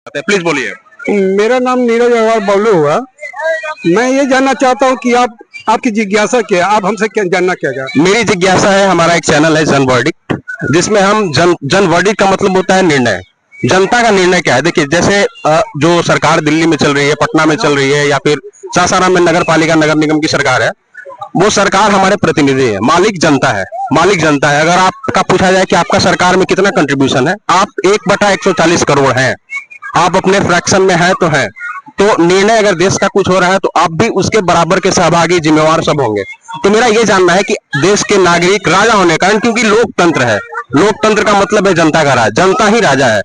Please बोलिए। मेरा नाम नीरज अग्रवाल बबलू हुआ। मैं ये जानना चाहता हूँ कि आपकी जिज्ञासा क्या है, आप हमसे क्या जानना क्या चाहते हैं? मेरी जिज्ञासा है, हमारा एक चैनल है जन वर्डिक्ट, जिसमें हम जन वर्डिक्ट का मतलब होता है निर्णय, जनता का निर्णय क्या है। देखिए, जैसे जो सरकार दिल्ली में चल रही है, पटना में चल रही है, या फिर सासाराम में नगर पालिका नगर निगम की सरकार है, वो सरकार हमारे प्रतिनिधि है, मालिक जनता है, मालिक जनता है। अगर आपका पूछा जाए कि आपका सरकार में कितना कंट्रीब्यूशन है, आप 1/140 करोड़ हैं, आप अपने फ्रैक्शन में है तो है, तो निर्णय अगर देश का कुछ हो रहा है तो आप भी उसके बराबर के सहभागी जिम्मेवार सब होंगे। तो मेरा ये जानना है कि देश के नागरिक राजा होने का, क्योंकि लोकतंत्र है, लोकतंत्र का मतलब है जनता का राज, जनता ही राजा है,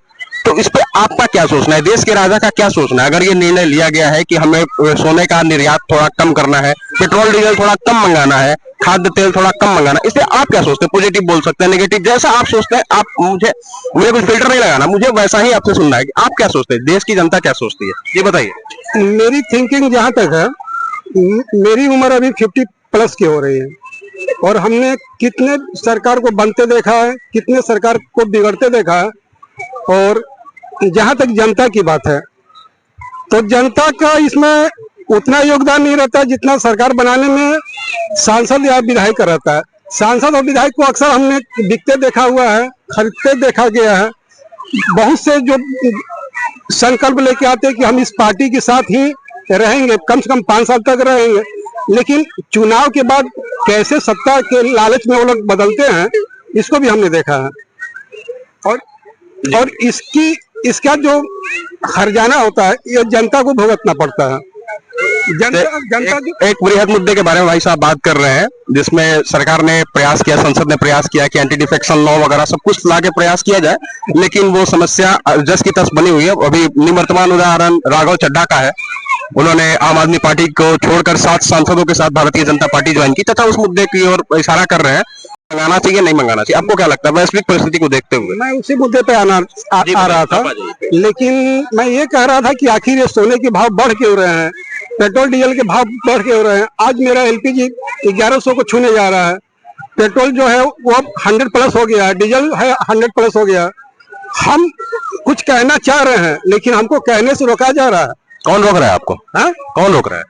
तो इस पे आपका क्या सोचना है, देश के राजा का क्या सोचना है? अगर ये निर्णय लिया गया है कि हमें सोने का निर्यात थोड़ा कम करना है, पेट्रोल डीजल थोड़ा कम मंगाना है, खाद्य तेल थोड़ा कम मंगाना, इसे आप क्या सोचते हैं? पॉजिटिव बोल सकते हैं, नेगेटिव, जैसा आप सोचते हैं। आप मुझे कुछ फिल्टर नहीं लगाना, मुझे वैसा ही आपसे सुनना है कि आप क्या सोचते हैं, देश की जनता क्या सोचती है, ये बताइए। मेरी थिंकिंग जहाँ तक है, मेरी उम्र अभी 50+ की हो रही है और हमने कितने सरकार को बनते देखा है, कितने सरकार को बिगड़ते देखा है। और जहाँ तक जनता की बात है तो जनता का इसमें उतना योगदान नहीं रहता जितना सरकार बनाने में सांसद या विधायक का रहता है। सांसद और विधायक को अक्सर हमने बिकते देखा हुआ है, खरीदते देखा गया है। बहुत से जो संकल्प लेके आते हैं कि हम इस पार्टी के साथ ही रहेंगे, कम से कम 5 साल तक रहेंगे, लेकिन चुनाव के बाद कैसे सत्ता के लालच में वो लोग बदलते हैं, इसको भी हमने देखा है। और इसका जो हर्जाना होता है, ये जनता को भुगतना पड़ता है। जनता एक बृहद मुद्दे के बारे में भाई साहब बात कर रहे हैं, जिसमें सरकार ने प्रयास किया, संसद ने प्रयास किया कि एंटी डिफेक्शन लॉ वगैरह सब कुछ ला के प्रयास किया जाए, लेकिन वो समस्या जस की तस बनी हुई है। अभी निवर्तमान उदाहरण राघव चड्ढा का है, उन्होंने आम आदमी पार्टी को छोड़कर 7 सांसदों के साथ भारतीय जनता पार्टी ज्वाइन की, तथा उस मुद्दे की ओर इशारा कर रहे हैं, मंगाना चाहिए नहीं मंगाना चाहिए। आपको क्या लगता है वैश्विक परिस्थिति को देखते हुए? मैं उसी मुद्दे पे आ रहा था, लेकिन मैं ये कह रहा था कि आखिर ये सोने के भाव बढ़ क्यों रहे हैं, पेट्रोल डीजल के भाव बढ़ क्यों रहे हैं। आज मेरा LPG 1100 को छूने जा रहा है, पेट्रोल जो है वो अब 100+ हो गया है, डीजल है 100+ हो गया। हम कुछ कहना चाह रहे हैं लेकिन हमको कहने से रोका जा रहा है। कौन रोक रहा है आपको? कौन रोक रहा है?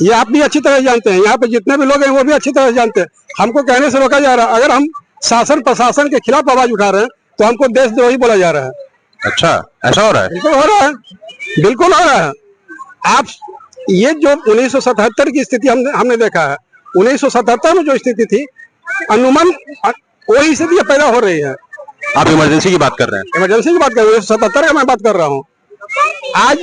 ये आप भी अच्छी तरह जानते हैं, यहाँ पे जितने भी लोग हैं वो भी अच्छी तरह जानते हैं। हमको कहने से रोका जा रहा है। अगर हम शासन प्रशासन के खिलाफ आवाज उठा रहे हैं तो हमको देशद्रोही बोला जा रहा है। अच्छा, ऐसा हो रहा है? बिल्कुल हो रहा है, बिल्कुल हो रहा है। आप ये जो 1977 की स्थिति हमने देखा है, 1977 में जो स्थिति थी, अनुमान वही स्थिति पैदा हो रही है। आप इमरजेंसी की बात कर रहे हैं? इमरजेंसी की बात कर रहे हैं, 1977 का मैं बात कर रहा हूँ। आज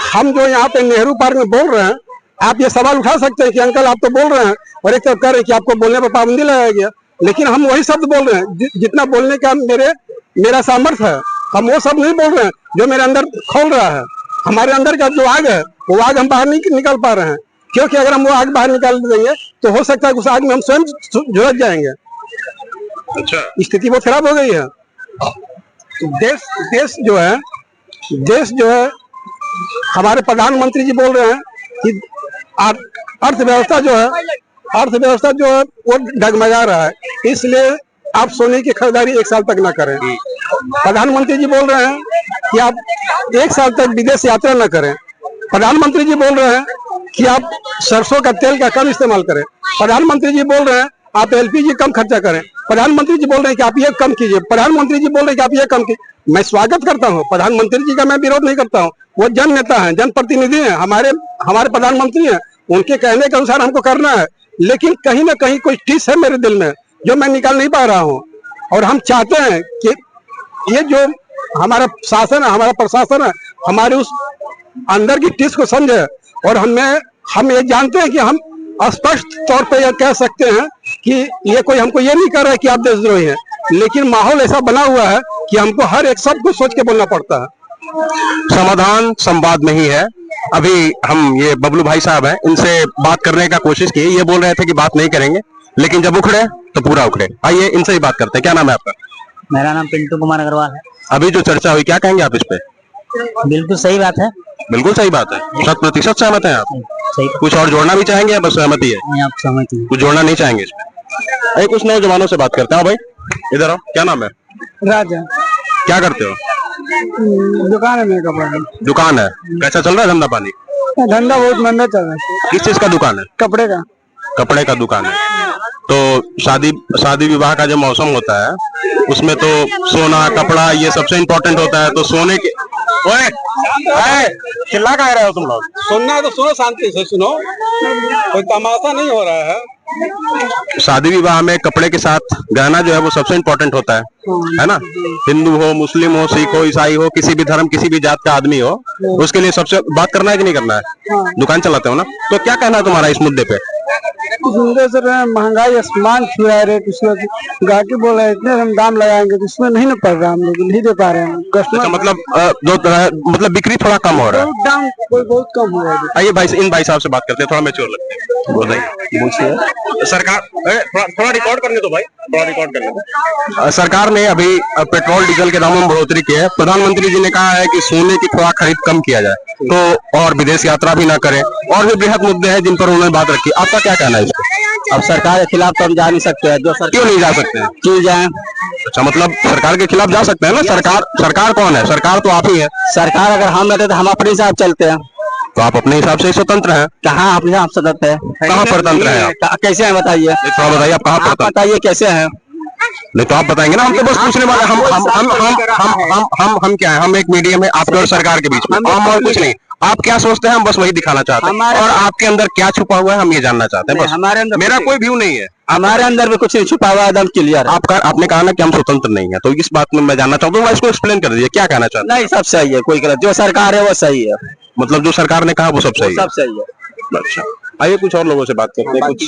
हम जो यहाँ पे नेहरू पार्क में बोल रहे हैं, आप ये सवाल उठा सकते हैं कि अंकल आप तो बोल रहे हैं और एक तरफ कह रहे हैं कि आपको बोलने पर पाबंदी लगाया गया, लेकिन हम वही शब्द बोल रहे हैं जितना बोलने का मेरा सामर्थ्य है। हम वो सब नहीं बोल रहे हैं जो मेरे अंदर खोल रहा है। हमारे अंदर का जो आग है वो आग हम बाहर नहीं निकाल पा रहे हैं, क्योंकि अगर हम वो आग बाहर निकाल देंगे तो हो सकता है उस आग में हम स्वयं झुलस जाएंगे। अच्छा, स्थिति बहुत खराब हो गई है। देश जो है हमारे प्रधानमंत्री जी बोल रहे हैं कि अर्थव्यवस्था जो है वो डगमगा रहा है, इसलिए आप सोने की खरीदारी 1 साल तक ना करें। प्रधानमंत्री जी बोल रहे हैं कि आप 1 साल तक विदेश यात्रा न करें। प्रधानमंत्री जी बोल रहे हैं कि आप सरसों का तेल का कम इस्तेमाल करें। प्रधानमंत्री जी बोल रहे हैं आप LPG कम खर्चा करें। प्रधानमंत्री जी बोल रहे हैं कि आप ये कम कीजिए। प्रधानमंत्री जी बोल रहे हैं कि आप ये कम कीजिए। मैं स्वागत करता हूँ प्रधानमंत्री जी का, मैं विरोध नहीं करता हूँ। वो जन नेता हैं, जनप्रतिनिधि हैं, हमारे प्रधानमंत्री हैं, उनके कहने के अनुसार हमको करना है। लेकिन कहीं ना कहीं कोई टीस है मेरे दिल में जो मैं निकाल नहीं पा रहा हूँ, और हम चाहते हैं कि ये जो हमारा शासन है, हमारा प्रशासन है, हमारे उस अंदर की टीस को समझे। और हम ये जानते हैं कि हम स्पष्ट तौर पे यह कह सकते हैं कि ये कोई हमको ये नहीं कर रहा है कि आप देशद्रोही हैं, लेकिन माहौल ऐसा बना हुआ है कि हमको हर एक शब्द को सोच के बोलना पड़ता है। समाधान संवाद में ही है। अभी हम ये बबलू भाई साहब हैं, इनसे बात करने का कोशिश की, ये बोल रहे थे कि बात नहीं करेंगे, लेकिन जब उखड़े तो पूरा उखड़े। आइए इनसे ही बात करते हैं। क्या नाम है आपका? मेरा नाम पिंटू कुमार अग्रवाल है। अभी जो चर्चा हुई, क्या कहेंगे आप इस पे? बिल्कुल सही बात है। बिल्कुल सही बात है, 100% सहमत हैं आप? सही। कुछ और जोड़ना भी चाहेंगे या बस सहमति है? आप सहमति हैं? कुछ जोड़ना नहीं चाहेंगे इसमें? कुछ नौजवानों से बात करते हैं। भाई इधर आओ, क्या नाम है? राजा। क्या करते हो? दुकान में कपड़ा का दुकान है, कैसा चल रहा है धंधा पानी? धंधा बहुत मंदा चल रहा है। किस चीज का दुकान है? कपड़े का। कपड़े का दुकान है। तो शादी विवाह का जो मौसम होता है उसमें तो सोना कपड़ा ये सबसे इम्पोर्टेंट होता है। तो सोने के ओए चिल्ला कह रहे हो तुम लोग? सुनना है तो सुनो, शांति से सुनो, कोई तमाशा नहीं हो रहा है। शादी विवाह में कपड़े के साथ गहना जो है वो सबसे इम्पोर्टेंट होता है ना? हिंदू हो, मुस्लिम हो, सिख हो, ईसाई हो, किसी भी धर्म किसी भी जात का आदमी हो, उसके लिए सबसे बात करना है कि नहीं करना है? दुकान चलाते हो ना, तो क्या कहना है तुम्हारा इस मुद्दे पे? सर महंगाई आसमान छू रहा है रेट, उसमें गाहकी बोल रहे हैं इतने हम दाम लगाएंगे तो इसमें नहीं ना पड़ रहा, हम लोग नहीं दे पा रहे हैं कस्टमर। मतलब बिक्री थोड़ा कम हो रहा है, दाम कोई बहुत कम हो रहा है। आइए भाई इन भाई साहब से बात करते हैं, थोड़ा मैच्योर लगते हैं। सरकार थोड़ा रिकॉर्ड करने दो भाई, थोड़ा रिकॉर्ड करने दो। सरकार ने अभी पेट्रोल डीजल के दामों में बढ़ोतरी की है। प्रधानमंत्री जी ने कहा है कि सोने की थोड़ा खरीद कम किया जाए तो, और विदेश यात्रा भी ना करें, और भी बृहद मुद्दे हैं जिन पर उन्होंने बात रखी। आपका क्या कहना है इस पर? अब सरकार के खिलाफ तो हम जा नहीं सकते हैं, जो क्यों नहीं जा सकते हैं? क्यों जाए? अच्छा, मतलब सरकार के खिलाफ जा सकते हैं ना? सरकार कौन है? सरकार तो आप ही है। सरकार अगर हम रहते तो हम अपने हिसाब चलते हैं। तो आप अपने हिसाब से स्वतंत्र हैं। कहाँ अपने हिसाब से स्वतंत्र है? कहाँ स्वतंत्र है आप? कैसे है बताइए? थोड़ा बताइए आप कहाँ स्वतंत्र? बताइए कैसे है? नहीं तो आप बताएंगे ना, हम तो बस पूछने वाले। हम क्या है? हम एक मीडियम है आपके और सरकार के बीच में, हम और कुछ नहीं। आप क्या सोचते हैं हम बस वही दिखाना चाहते हैं, और आपके अंदर क्या छुपा हुआ है हम ये जानना चाहते हैं बस। हमारे अंदर मेरा कोई व्यू नहीं है, हमारे अंदर भी कुछ नहीं छुपा हुआ, एकदम क्लियर। आपने कहा ना कि हम स्वतंत्र नहीं है, तो इस बात में मैं जानना चाहता हूँ, इसको एक्सप्लेन कर दीजिए क्या कहना चाहते हैं? नहीं, सब सही है, कोई गलत, जो सरकार है वो सही है। मतलब जो सरकार ने कहा वो सब सही है? सब सही है। अच्छा, आइए कुछ और लोगों से बात करते हैं, कुछ